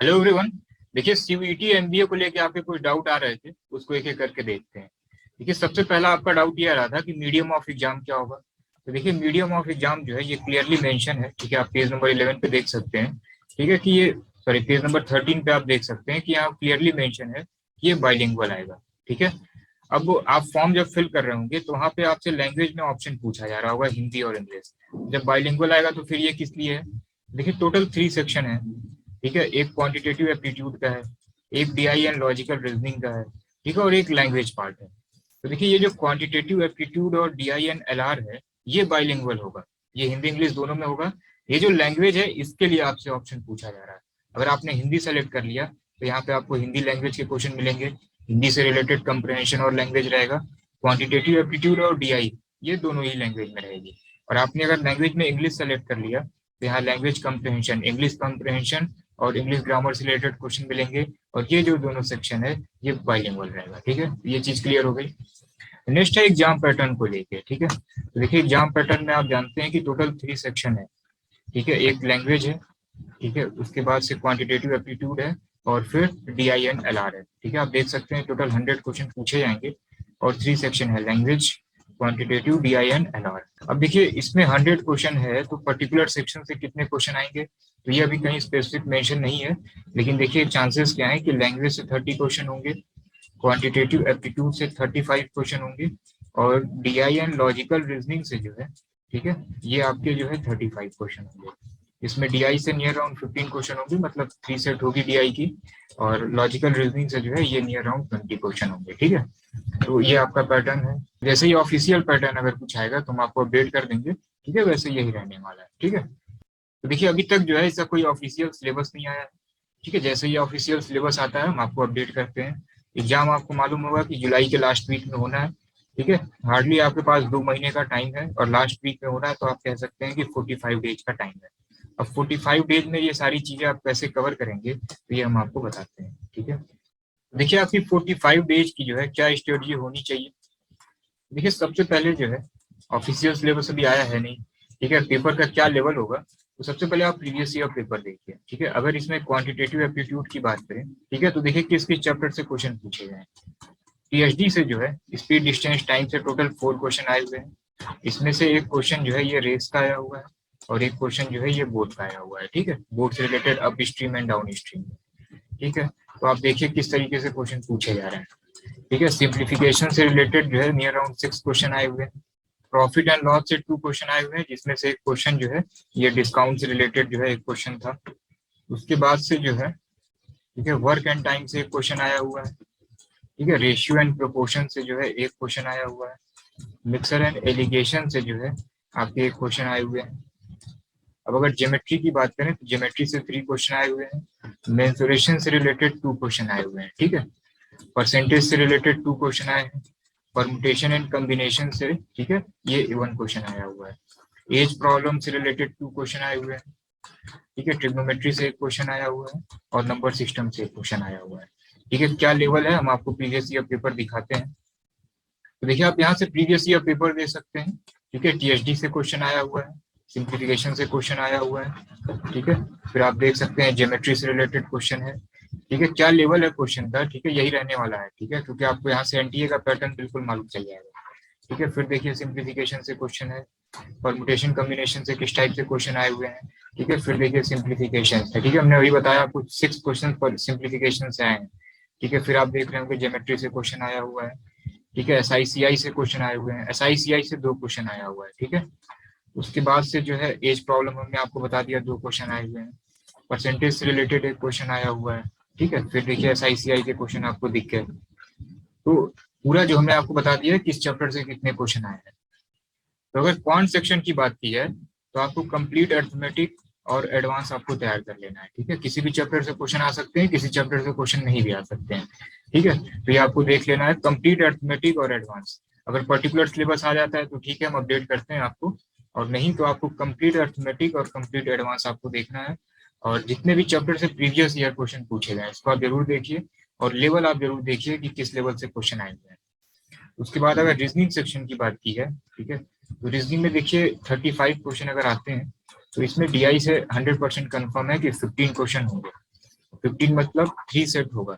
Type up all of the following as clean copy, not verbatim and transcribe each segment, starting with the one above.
Hello everyone. देखिए CUET MBA को लेके आपके कुछ डाउट आ रहे थे, उसको एक एक करके देखते हैं। देखिए सबसे पहला आपका डाउट ये आ रहा था कि मीडियम ऑफ एग्जाम क्या होगा। तो देखिए मीडियम ऑफ एग्जाम जो है ये क्लियरली मेंशन है। ठीक है, आप पेज नंबर 11 पे देख सकते हैं। ठीक है कि ये सॉरी पेज नंबर 13 पे आप देख सकते हैं कि यहाँ क्लियरली मेंशन है कि ये बाइलिंगुअल आएगा। ठीक है, अब आप फॉर्म जब फिल कर रहे होंगे तो वहाँ पे आपसे लैंग्वेज में ऑप्शन पूछा जा रहा होगा, हिंदी और इंग्लिश। जब बाइलिंगुअल आएगा तो फिर ये किस लिए है। देखिए टोटल 3 सेक्शन है। ठीक है, एक क्वांटिटेटिव एप्टीट्यूड का है, एक डीआई एंड लॉजिकल रीजनिंग का है, ठीक है, और एक लैंग्वेज पार्ट है। तो देखिए ये जो क्वांटिटेटिव एप्टीट्यूड और डीआई एंड एलआर है ये बाइलिंगुअल होगा, ये हिंदी इंग्लिश दोनों में होगा। ये जो लैंग्वेज है इसके लिए आपसे ऑप्शन पूछा जा रहा है। अगर आपने हिंदी सेलेक्ट कर लिया तो यहाँ पे आपको हिंदी लैंग्वेज के क्वेश्चन मिलेंगे, हिंदी से रिलेटेड कंप्रहेंशन और लैंग्वेज रहेगा। क्वांटिटेटिव एप्टीट्यूड और डीआई ये दोनों ही लैंग्वेज में रहेगी। और आपने अगर लैंग्वेज में इंग्लिश सेलेक्ट कर लिया तो यहाँ लैंग्वेज कंप्रहेंशन, इंग्लिश कंप्रहेंशन और इंग्लिश ग्रामर से रिलेटेड क्वेश्चन मिलेंगे। और ये जो दोनों सेक्शन है ये बाइलिंगुअल रहेगा। ठीक है, ये चीज क्लियर हो गई। नेक्स्ट है एग्जाम पैटर्न को लेके। ठीक है, तो देखिए एग्जाम पैटर्न में आप जानते हैं कि टोटल 3 सेक्शन है। ठीक है, एक लैंग्वेज है, ठीक है, उसके बाद से क्वांटिटेटिव एप्टीट्यूड है, और फिर DIN LR है। ठीक है, आप देख सकते हैं टोटल 100 क्वेश्चन पूछे जाएंगे और 3 सेक्शन है, लैंग्वेज, क्वांटिटेटिव, DIN LR। अब देखिए इसमें 100 क्वेश्चन है तो पर्टिकुलर सेक्शन से कितने क्वेश्चन आएंगे तो ये अभी कहीं स्पेसिफिक मेंशन नहीं है। लेकिन देखिए चांसेस क्या है कि लैंग्वेज से 30 क्वेश्चन होंगे, क्वांटिटेटिव एप्टीट्यूड से 35 क्वेश्चन होंगे, और DIN लॉजिकल रीजनिंग से जो है, ठीक है, ये आपके जो है 35 क्वेश्चन होंगे। इसमें डीआई से नियर अराउंड 15 क्वेश्चन होंगे, मतलब 3 सेट होगी डीआई की। और लॉजिकल रीजनिंग से जो है ये नियर अराउंड 20 क्वेश्चन होंगे। ठीक है, तो ये आपका पैटर्न है। जैसे ही ऑफिशियल पैटर्न अगर कुछ आएगा तो हम आपको अपडेट कर देंगे। ठीक है, वैसे यही रहने वाला है। ठीक है, तो देखिए अभी तक जो है इसका कोई ऑफिशियल सिलेबस नहीं आया है। ठीक है, जैसे ही ऑफिशियल सिलेबस आता है हम आपको अपडेट करते हैं। एग्जाम आपको मालूम होगा कि जुलाई के लास्ट वीक में होना है। ठीक है, हार्डली आपके पास 2 महीने का टाइम है, और लास्ट वीक में हो रहा है तो आप कह सकते हैं कि 45 डेज का टाइम है। अब 45 डेज में ये सारी चीजें आप कैसे कवर करेंगे तो ये हम आपको बताते हैं। ठीक है, देखिए आपकी 45 डेज की जो है क्या स्ट्रेटजी होनी चाहिए। देखिए सबसे पहले जो है ऑफिशियल सिलेबस अभी आया है नहीं। ठीक है, पेपर का क्या लेवल होगा तो सबसे पहले आप प्रीवियस ईयर पेपर देखिए। ठीक है, अगर इसमें क्वांटिटेटिव एप्टीट्यूड की बात करें, ठीक है, तो देखिए किस किस चैप्टर से क्वेश्चन पूछे गए। पीएचडी से जो है स्पीड डिस्टेंस टाइम से टोटल 4 क्वेश्चन आए हुए हैं। इसमें से एक क्वेश्चन जो है ये रेस का आया हुआ है, और एक क्वेश्चन जो है ये बोर्ड का आया हुआ है। ठीक है, बोर्ड से related up stream and down stream. ठीक है, तो आप देखिए किस तरीके से क्वेश्चन पूछे जा रहे हैं। ठीक है, सिंप्लीफिकेशन से रिलेटेड जो है नियर अराउंड 6 क्वेश्चन आए हुए हैं। प्रॉफिट एंड लॉस से 2 क्वेश्चन आए हुए हैं, जिसमें से एक क्वेश्चन जो है ये डिस्काउंट से रिलेटेड जो है एक क्वेश्चन था। उसके बाद से जो है, ठीक है, वर्क एंड टाइम से एक क्वेश्चन आया हुआ है। ठीक है, रेशियो एंड प्रोपोर्शन से जो है एक क्वेश्चन आया हुआ है। मिक्सर एंड एलिगेशन से जो है आपके एक क्वेश्चन आए हुए हैं। अब अगर ज्योमेट्री की बात करें तो ज्योमेट्री से 3 क्वेश्चन आए हुए हैं। मेंसुरेशन से रिलेटेड 2 क्वेश्चन आए हुए हैं। ठीक है, परसेंटेज से रिलेटेड 2 क्वेश्चन आए हैं। परमुटेशन एंड कॉम्बिनेशन से, ठीक है, ये 1 क्वेश्चन आया हुआ है। एज प्रॉब्लम से रिलेटेड 2 क्वेश्चन आए हुए हैं। ठीक है, ट्रिग्नोमेट्री से एक क्वेश्चन आया हुआ है, और नंबर सिस्टम से एक क्वेश्चन आया हुआ है। ठीक है, क्या लेवल है हम आपको प्रीवियस ईयर पेपर दिखाते हैं। तो देखिए आप यहाँ से प्रीवियस ईयर पेपर दे सकते हैं। ठीक है, टीएचडी से क्वेश्चन आया हुआ है, सिंप्लीफिकेशन से क्वेश्चन आया हुआ है। ठीक है, फिर आप देख सकते हैं ज्योमेट्री से रिलेटेड क्वेश्चन है। ठीक है, क्या लेवल है क्वेश्चन का, ठीक है, यही रहने वाला है। ठीक है, क्योंकि आपको यहाँ से एनटीए का पैटर्न बिल्कुल मालूम चल जाएगा। ठीक है, फिर देखिए सिंप्लीफिकेशन से क्वेश्चन है, परमुटेशन कॉम्बिनेशन से किस टाइप से क्वेश्चन आए हुए हैं। ठीक है, फिर देखिए सिंप्लीफिकेशन है। ठीक है, हमने अभी बताया आपको 6 क्वेश्चन पर सिंप्लीफिकेशन से आए हैं। ठीक है, फिर आप देख रहे होंगे ज्योमेट्री से क्वेश्चन आया हुआ है। ठीक है, SICI से क्वेश्चन आए हुए हैं, SICI से 2 क्वेश्चन आया हुआ है। ठीक है, उसके बाद से जो है एज प्रॉब्लम हमने आपको बता दिया, 2 क्वेश्चन आए हुए हैं। परसेंटेज से रिलेटेड एक क्वेश्चन आया हुआ है। ठीक है, फिर देखिए SICI के क्वेश्चन आपको दिख गए। तो पूरा जो हमने आपको बता दिया है किस चैप्टर से कितने क्वेश्चन आए हैं। तो अगर क्वांट सेक्शन की बात की है तो आपको कंप्लीट अर्थमेटिक और एडवांस आपको तैयार कर लेना है। ठीक है, किसी भी चैप्टर से क्वेश्चन आ सकते हैं, किसी चैप्टर से क्वेश्चन नहीं भी आ सकते हैं। ठीक है, तो ये आपको देख लेना है कंप्लीट अर्थमेटिक और एडवांस। अगर पर्टिकुलर सिलेबस आ जाता है तो ठीक है, हम अपडेट करते हैं आपको, और नहीं तो आपको कंप्लीट अर्थमेटिक और कंप्लीट एडवांस आपको देखना है। और जितने भी चैप्टर से प्रीवियस ईयर क्वेश्चन पूछे गए इसको आप जरूर देखिए, और लेवल आप जरूर देखिए कि किस लेवल से क्वेश्चन आए हुए हैं। उसके बाद अगर रीजनिंग सेक्शन की बात की है, ठीक है, तो रीजनिंग में देखिए 35 क्वेश्चन अगर आते हैं तो इसमें डीआई से 100% कन्फर्म है कि 15 क्वेश्चन होंगे। 15 मतलब 3 सेट होगा।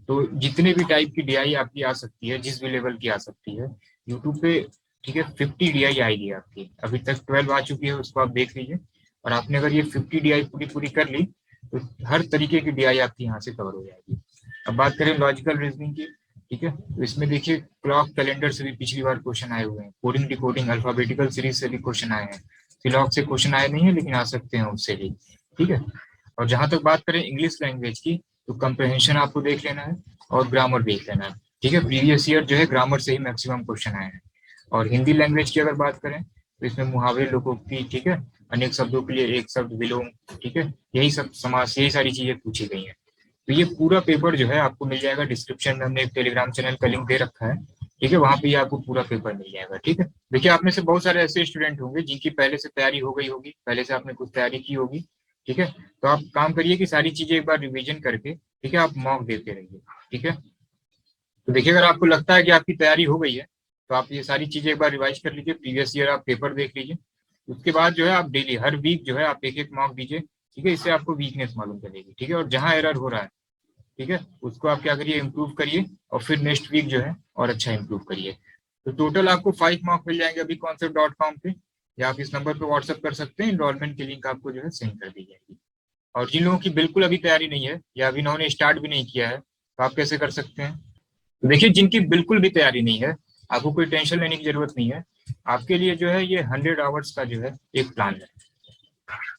तो जितने भी टाइप की डीआई आपकी आ सकती है, जिस भी लेवल की आ सकती है यूट्यूब पे, ठीक है, 50 डीआई आएगी आपकी। अभी तक 12 आ चुकी है, उसको आप देख लीजिए। और आपने अगर ये 50 डीआई पूरी पूरी कर ली तो हर तरीके की डीआई आपकी यहाँ से कवर हो जाएगी। अब बात करें लॉजिकल रीजनिंग की, ठीक है, तो इसमें देखिए क्लॉक कैलेंडर से भी पिछली बार क्वेश्चन आए हुए हैं, कोडिंग डिकोडिंग अल्फाबेटिकल सीरीज से भी क्वेश्चन आए हैं, फिलॉक से क्वेश्चन आए नहीं है लेकिन आ सकते हैं उससे भी, ठीक है। और जहां तक बात करें इंग्लिश लैंग्वेज की, तो कंप्रहेंशन आपको देख लेना है और ग्रामर देख लेना है, ठीक है। प्रीवियस ईयर जो है ग्रामर से ही मैक्सिमम क्वेश्चन आए हैं। और हिंदी लैंग्वेज की अगर बात करें तो इसमें मुहावरे, लोकोक्ति, ठीक है, अनेक शब्दों के लिए एक शब्द, विलोम, ठीक है, यही सब समास, यही सारी चीजें पूछी गई हैं। तो ये पूरा पेपर जो है आपको मिल जाएगा डिस्क्रिप्शन में, हमने एक टेलीग्राम चैनल का लिंक दे रखा है, ठीक है, वहां पे आपको पूरा पेपर मिल जाएगा, ठीक है। देखिए आप में से बहुत सारे ऐसे स्टूडेंट होंगे जिनकी पहले से तैयारी हो गई होगी, पहले से आपने कुछ तैयारी की होगी, ठीक है। तो आप काम करिए कि सारी चीजें एक बार रिवीजन करके, ठीक है, आप मॉक देते रहिए, ठीक है। तो देखिए अगर आपको लगता है कि आपकी तैयारी हो गई है तो आप ये सारी चीजें एक बार रिवाइज कर लीजिए, प्रीवियस ईयर आप पेपर देख लीजिए। उसके बाद जो है आप डेली हर वीक जो है आप एक एक मॉक दीजिए, ठीक है, इससे आपको वीकनेस मालूम चलेगी, ठीक है। और जहां एरर हो रहा है, ठीक है, उसको आप क्या करिए, इम्प्रूव करिए, और फिर नेक्स्ट वीक जो है और अच्छा इम्प्रूव करिए। तो टोटल आपको 5 मार्क मिल जाएंगे अभी concept.com पे, या आप इस नंबर पे व्हाट्सअप कर सकते हैं, इनरोलमेंट की लिंक आपको जो है सेंड कर दी जाएगी। और जिन लोगों की बिल्कुल अभी तैयारी नहीं है या अभी इन्होंने स्टार्ट भी नहीं किया है, तो आप कैसे कर सकते हैं। तो देखिए जिनकी बिल्कुल भी तैयारी नहीं है, आपको कोई टेंशन लेने की जरूरत नहीं है। आपके लिए जो है ये 100 आवर्स का जो है एक प्लान है,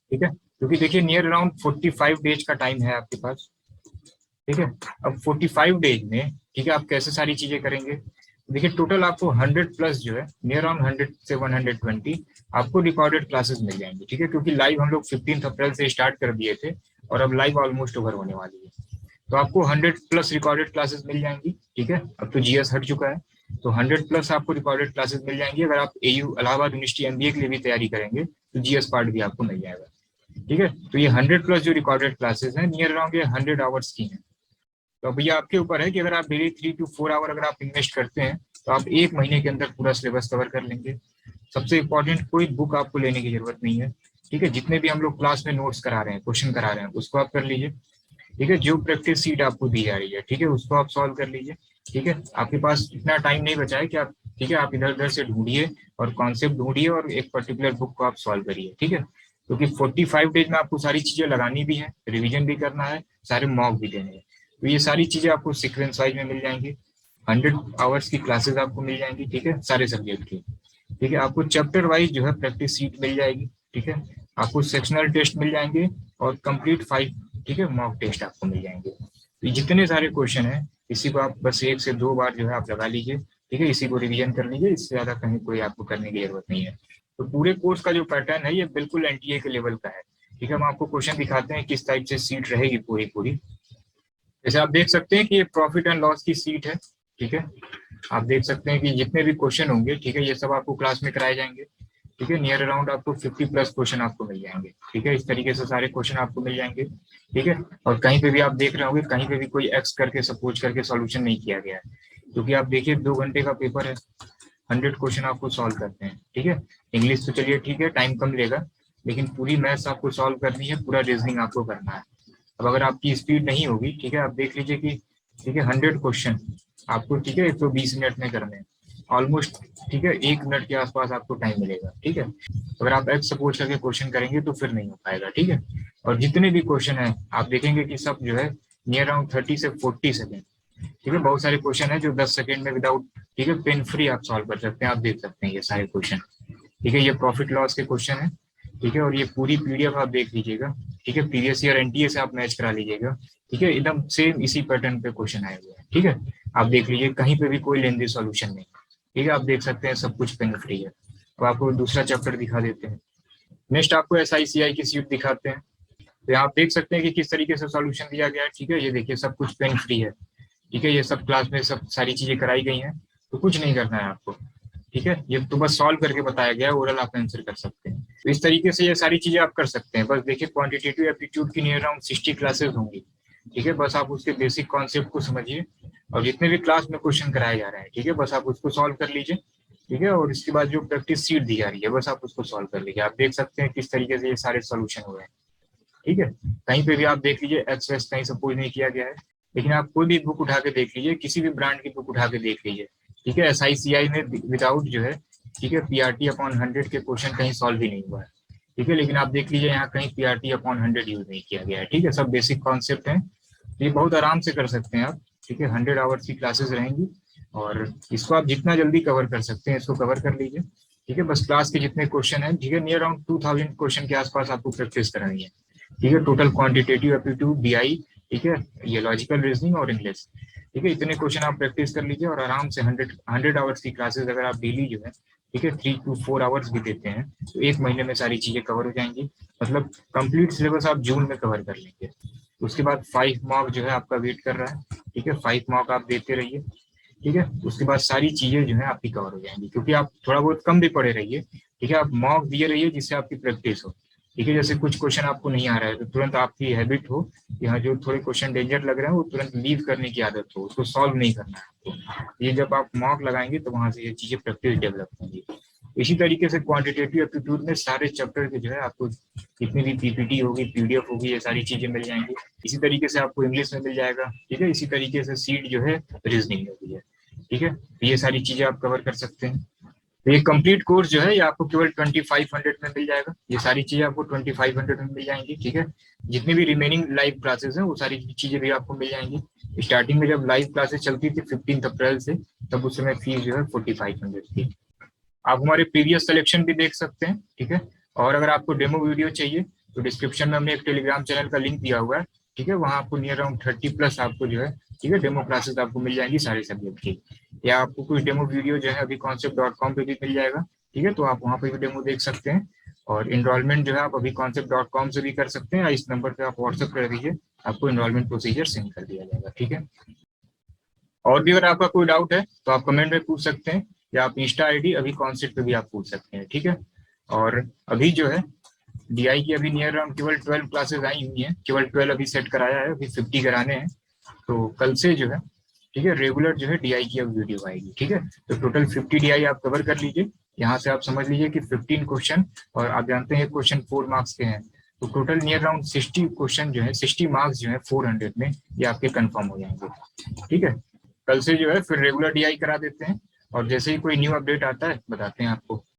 ठीक है, क्योंकि देखिए नियर अराउंड 45 डेज का टाइम है आपके पास, ठीक है। अब 45 डेज में, ठीक है, आप कैसे सारी चीजें करेंगे। देखिए टोटल आपको 100 प्लस जो है नियर अराउंड 100 से 120 आपको रिकॉर्डेड क्लासेस मिल जाएंगे, ठीक है, क्योंकि लाइव हम लोग 15 अप्रैल से स्टार्ट कर दिए थे और अब लाइव ऑलमोस्ट ओवर होने वाली है। तो आपको 100 प्लस रिकॉर्डेड क्लासेस मिल जाएंगी, ठीक है। अब तो जीएस हट चुका है, तो 100 प्लस आपको रिकॉर्डेड क्लासेस मिल जाएंगी। अगर आप एयू इलाहाबाद यूनिवर्सिटी एमबीए के लिए भी तैयारी करेंगे तो जीएस पार्ट भी आपको मिल जाएगा, ठीक है। तो ये 100 प्लस जो रिकॉर्डेड क्लासेस हैं नियर अराउंड ये 100 आवर्स की हैं। तो अब ये आपके ऊपर है कि अगर आप डेली 3 to 4 आवर अगर आप इन्वेस्ट करते हैं तो आप एक महीने के अंदर पूरा सिलेबस कवर कर लेंगे। सबसे इंपॉर्टेंट, कोई बुक आपको लेने की जरूरत नहीं है, ठीक है। जितने भी हम लोग क्लास में नोट्स करा रहे हैं, क्वेश्चन करा रहे हैं, उसको आप कर लीजिए, ठीक है। जो प्रैक्टिस सीट आपको दी जा रही है, ठीक है, उसको आप सॉल्व कर लीजिए, ठीक है। आपके पास इतना टाइम नहीं बचा है कि आप, ठीक है, आप इधर उधर से ढूंढिए और कॉन्सेप्ट ढूंढिए और एक पर्टिकुलर बुक को आप सॉल्व करिए, ठीक है। क्योंकि 45 डेज में आपको सारी चीजें लगानी भी है, रिविजन भी करना है, सारे मॉक भी देने हैं। तो ये सारी चीजें आपको सीक्वेंस वाइज में मिल जाएंगी। 100 आवर्स की क्लासेस आपको मिल जाएंगी, ठीक है, सारे सब्जेक्ट की, ठीक है। आपको चैप्टर वाइज जो है प्रैक्टिस सीट मिल जाएगी, ठीक है। आपको सेक्शनल टेस्ट मिल जाएंगे और कंप्लीट 5, ठीक है, मॉक टेस्ट आपको मिल जाएंगे। तो जितने सारे क्वेश्चन हैं इसी को आप बस 1 से 2 बार जो है आप लगा लीजिए, ठीक है, इसी को रिवीजन कर लीजिए, इससे ज्यादा कहीं कोई आपको करने की जरूरत नहीं है। तो पूरे कोर्स का जो पैटर्न है ये बिल्कुल एनटीए के लेवल का है, ठीक है। हम आपको क्वेश्चन दिखाते हैं किस टाइप से सीट रहेगी पूरी पूरी। जैसे आप देख सकते हैं कि ये प्रॉफिट एंड लॉस की सीट है, ठीक है। आप देख सकते हैं कि जितने भी क्वेश्चन होंगे, ठीक है, ये सब आपको क्लास में कराए जाएंगे, ठीक है। नियर अराउंड आपको 50 प्लस क्वेश्चन आपको मिल जाएंगे, ठीक है। इस तरीके से सारे क्वेश्चन आपको मिल जाएंगे, ठीक है। और कहीं पे भी आप देख रहे होंगे, कहीं पे भी कोई एक्स करके सपोज करके सॉल्यूशन नहीं किया गया है, क्योंकि आप देखिए 2 घंटे का पेपर है, 100 क्वेश्चन आपको सॉल्व करते हैं, ठीक है। इंग्लिश तो चलिए ठीक है, टाइम कम लेगा, लेकिन पूरी मैथ्स आपको सॉल्व करनी है, पूरा रीजनिंग आपको करना है। अब अगर आपकी स्पीड नहीं होगी, ठीक है, आप देख लीजिए कि, ठीक है, 100 क्वेश्चन आपको, ठीक है, 120 मिनट में करने हैं ऑलमोस्ट, ठीक है, 1 मिनट के आसपास आपको टाइम मिलेगा, ठीक है। अगर आप एक्स सपोज करके क्वेश्चन करेंगे तो फिर नहीं हो पाएगा, ठीक है। और जितने भी क्वेश्चन है आप देखेंगे कि सब जो है नियर अराउंड 30 से 40 सेकेंड, ठीक है। बहुत सारे क्वेश्चन है जो 10 सेकेंड में विदाउट, ठीक है, पेन फ्री आप सॉल्व कर सकते हैं। आप देख सकते हैं ये सारे क्वेश्चन, ठीक है, ये प्रॉफिट लॉस के क्वेश्चन है, ठीक है। और ये पूरी पीडीएफ आप देख लीजिएगा, ठीक है, प्रीवियस ईयर एनटीए से आप मैच करा लीजिएगा, ठीक है, एकदम सेम इसी पैटर्न पे क्वेश्चन आए हुए हैं, ठीक है। आप देख लीजिए कहीं पे भी कोई लेंदी सॉल्यूशन नहीं, ठीक है। आप देख सकते हैं सब कुछ पेन फ्री है। अब आपको दूसरा चैप्टर दिखा देते हैं। नेक्स्ट आपको एसआईसीआई की सीट दिखाते हैं। तो आप देख सकते हैं कि किस तरीके से सॉल्यूशन दिया गया है, ठीक है। ये देखिए सब कुछ पेन फ्री है, ठीक है। ये सब क्लास में सब सारी चीजें कराई गई हैं, तो कुछ नहीं करना है आपको, ठीक है। ये तो बस सॉल्व करके बताया गया है, ओरल आप आंसर कर सकते हैं। तो इस तरीके से ये सारी चीजें आप कर सकते हैं। बस देखिए क्वांटिटेटिव एप्टीट्यूड की नियर अराउंड 60 क्लासेस होंगी, ठीक है। बस आप उसके बेसिक कॉन्सेप्ट को समझिए और जितने भी क्लास में क्वेश्चन कराए जा रहे हैं, ठीक है, बस आप उसको सॉल्व कर लीजिए, ठीक है। और इसके बाद जो प्रैक्टिस सीट दी जा रही है बस आप उसको सॉल्व कर लीजिए। आप देख सकते हैं किस तरीके से ये सारे सोल्यूशन हुए हैं। ठीक है, कहीं पे भी आप देख लीजिए एक्सेस कहीं सपोज नहीं किया गया है, लेकिन आप कोई भी बुक उठा के देख लीजिए, किसी भी ब्रांड की बुक उठा के देख लीजिए, ठीक है, SICI में विदाउट जो है, ठीक है, PRT/100 के क्वेश्चन कहीं सॉल्व ही नहीं हुआ है, ठीक है, लेकिन आप देख लीजिए यहाँ कहीं PRT/100 यूज नहीं किया गया है, ठीक है, सब बेसिक कॉन्सेप्ट है, ये बहुत आराम से कर सकते हैं आप, ठीक है, 100 आवर्स की क्लासेस रहेंगी, और इसको आप जितना जल्दी कवर कर सकते हैं इसको कवर कर लीजिए, ठीक है, बस क्लास के जितने क्वेश्चन है, ठीक है, नियर अराउंड 2000 क्वेश्चन के आसपास आपको प्रैक्टिस करानी है, ठीक है, टोटल क्वांटिटेटिव एप्टीट्यूड, DI, ठीक है, ये लॉजिकल रीजनिंग और इंग्लिश, ठीक है, इतने क्वेश्चन आप प्रैक्टिस कर लीजिए और आराम से 100 आवर्स की क्लासेस अगर आप डेली जो है, ठीक है, 3 to 4 आवर्स भी देते हैं तो एक महीने में सारी चीजें कवर हो जाएंगी, मतलब कंप्लीट सिलेबस आप जून में कवर कर लेंगे। उसके बाद 5 मॉक जो है आपका वेट कर रहा है, ठीक है, 5 मॉक आप देते रहिए, ठीक है, उसके बाद सारी चीजें जो है आपकी कवर हो जाएंगी, क्योंकि आप थोड़ा बहुत कम भी पढ़े रहिए, ठीक है, आप मॉक दिए रहिए जिससे आपकी प्रैक्टिस हो, ठीक है, जैसे कुछ क्वेश्चन आपको नहीं आ रहा है तो तुरंत आपकी हैबिट हो कि हाँ जो थोड़े क्वेश्चन डेंजर लग रहे हैं वो तुरंत लीव करने की आदत हो, उसको सॉल्व नहीं करना है आपको, ये जब आप मॉक लगाएंगे तो वहां से ये चीजें प्रैक्टिस डेवलप होंगी। इसी तरीके से क्वांटिटेटिव एप्टीट्यूड में सारे चैप्टर के जो है आपको जितनी भी PPT होगी, PDF होगी, ये सारी चीजें मिल जाएंगी, इसी तरीके से आपको इंग्लिश में मिल जाएगा, ठीक है, इसी तरीके से सीट जो है रीजनिंग में भी है, ठीक है, तो ये सारी चीजें आप कवर कर सकते हैं। तो ये कंप्लीट कोर्स जो है ये आपको केवल 2500 में मिल जाएगा, ये सारी चीजें आपको 2500 में मिल जाएंगी, ठीक है, जितनी भी रिमेनिंग लाइव क्लासेस हैं वो सारी चीजें भी आपको मिल जाएंगी। स्टार्टिंग में जब लाइव क्लासेस चलती थी 15 अप्रैल से, तब उस समय फीस जो है 4500 थी। आप हमारे प्रीवियस सिलेक्शन भी देख सकते हैं, ठीक है, और अगर आपको डेमो वीडियो चाहिए तो डिस्क्रिप्शन में हमने एक टेलीग्राम चैनल का लिंक दिया हुआ है, ठीक है, वहाँ आपको नियर अराउंड 30+ आपको जो है, ठीक है, डेमो क्लासेस आपको मिल जाएंगी सारे सब्जेक्ट की, या आपको कोई डेमो वीडियो जो है अभी concept.com पे भी मिल जाएगा, ठीक है, तो आप वहाँ पे भी डेमो देख सकते हैं, और इनरोलमेंट जो है आप अभी concept.com से भी कर सकते हैं, या इस नंबर पे आप व्हाट्सएप कर दीजिए, आपको इनरोलमेंट प्रोसीजर सेंड कर दिया जाएगा, ठीक है। और भी अगर आपका कोई डाउट है तो आप कमेंट में पूछ सकते हैं, या आप इंस्टा ID अभी कॉन्सेप्ट पे भी आप पूछ सकते हैं, ठीक है। और अभी जो है DI की अभी नियर अराउंड केवल 12 क्लासेस आई हुई हैं, केवल 12 अभी सेट कराया है, अभी 50 कराने हैं, तो कल से जो है, ठीक है, रेगुलर जो है DI की अब वीडियो आएगी, ठीक है, तो टोटल 50 DI आप कवर कर लीजिए, यहाँ से आप समझ लीजिए कि 15 क्वेश्चन, और आप जानते हैं क्वेश्चन 4 मार्क्स के हैं, तो टोटल नियर अराउंड 60 क्वेश्चन जो है, 60 मार्क्स जो है 400 में ये आपके कंफर्म हो जाएंगे, ठीक है। कल से जो है फिर रेगुलर DI करा देते हैं, और जैसे ही कोई न्यू अपडेट आता है बताते हैं आपको।